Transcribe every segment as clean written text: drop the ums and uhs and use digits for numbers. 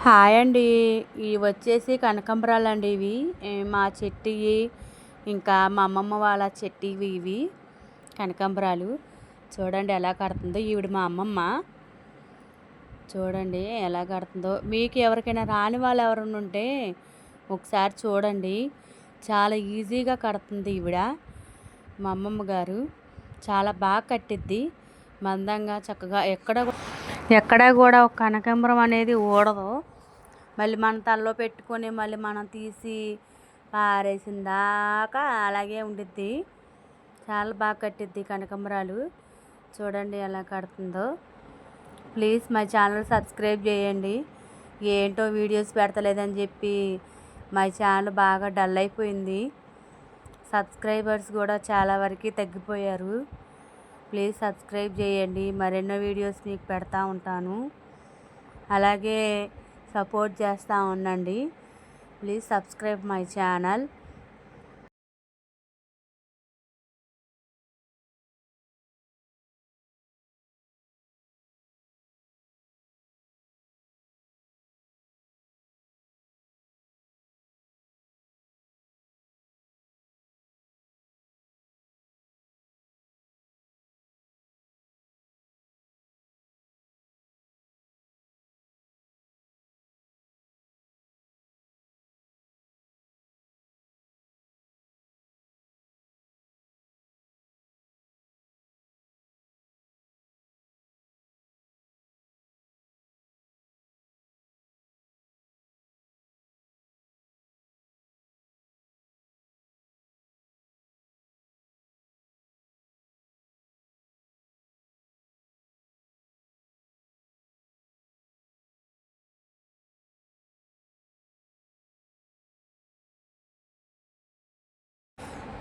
Hi అండి. ఇవి వచ్చేసి కనకాంబరాలండి ఇవి. మా చెట్టుయి, ఇంకా మా అమ్మమ్మ వాళ్ళ చెట్టువి ఇవి కనకాంబరాలు. చూడండి ఎలా కడుతుందో ఈవిడ మా అమ్మమ్మ. చూడండి ఎలా కడుతుందో. మీకు ఎవరికైనా రాని వాళ్ళు ఎవరైనా ఉంటే ఒకసారి చూడండి. చాలా ఈజీగా కడుతుంది ఈవిడ మా అమ్మమ్మ గారు. చాలా బాగా కట్టిద్ది, మందంగా చక్కగా. ఎక్కడ కూడా ఒక కనకాంబరం అనేది ఊడదు. మళ్ళీ మన తలలో పెట్టుకొని మళ్ళీ మనం తీసి పారేసిన దాకా అలాగే ఉండిద్ది. చాలా బాగా కట్టిద్ది కనకాంబరాలు. చూడండి ఎలా కడుతుందో. ప్లీజ్ మా ఛానల్ సబ్స్క్రైబ్ చేయండి. ఏంటో వీడియోస్ పెడతలేదని చెప్పి మా ఛానల్ బాగా డల్ అయిపోయింది. సబ్స్క్రైబర్స్ కూడా చాలా వరకు తగ్గిపోయారు. ప్లీజ్ సబ్స్క్రైబ్ చేయండి. మరెన్నో వీడియోస్ మీకు పెడతా ఉంటాను. అలాగే సపోర్ట్ చేస్తూ ఉండండి. Please subscribe my channel.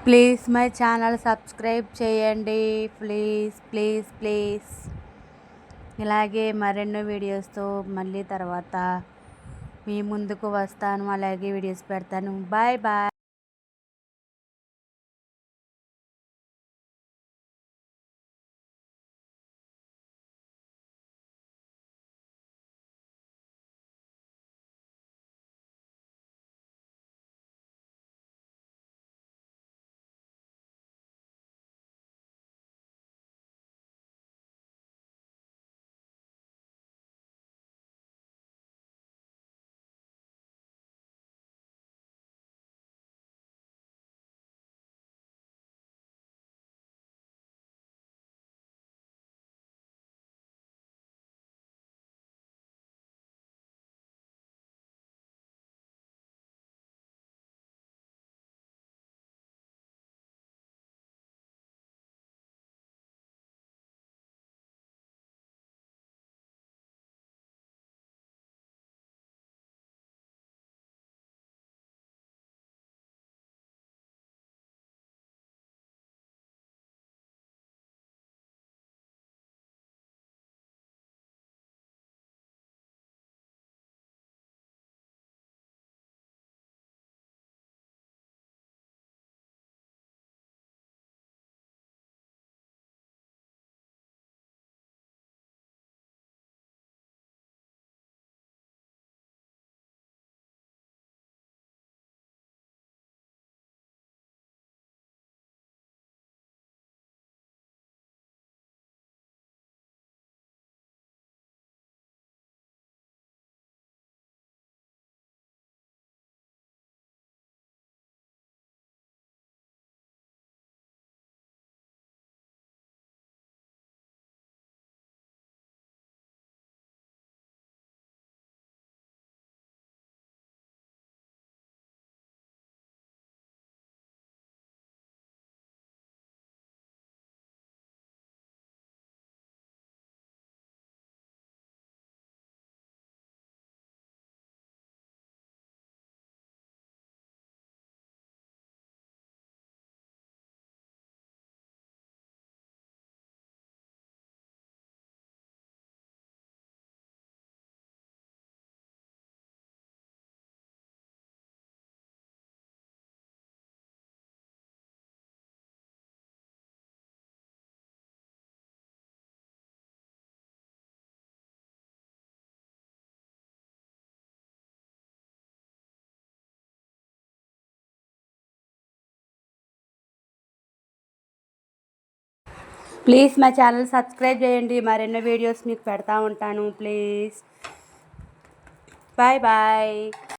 Please my channel subscribe చేయండి. Please please please. ఇలాగే మరెన్నో వీడియోస్తో మళ్ళీ తర్వాత మీ ముందుకు వస్తాను. అలాగే వీడియోస్ పెడతాను. Bye bye. ప్లీజ్ మా ఛానల్ సబ్స్క్రైబ్ చేయండి, మరెన్నో వీడియోస్ మీకు పెడతా ఉంటాను. Please bye bye.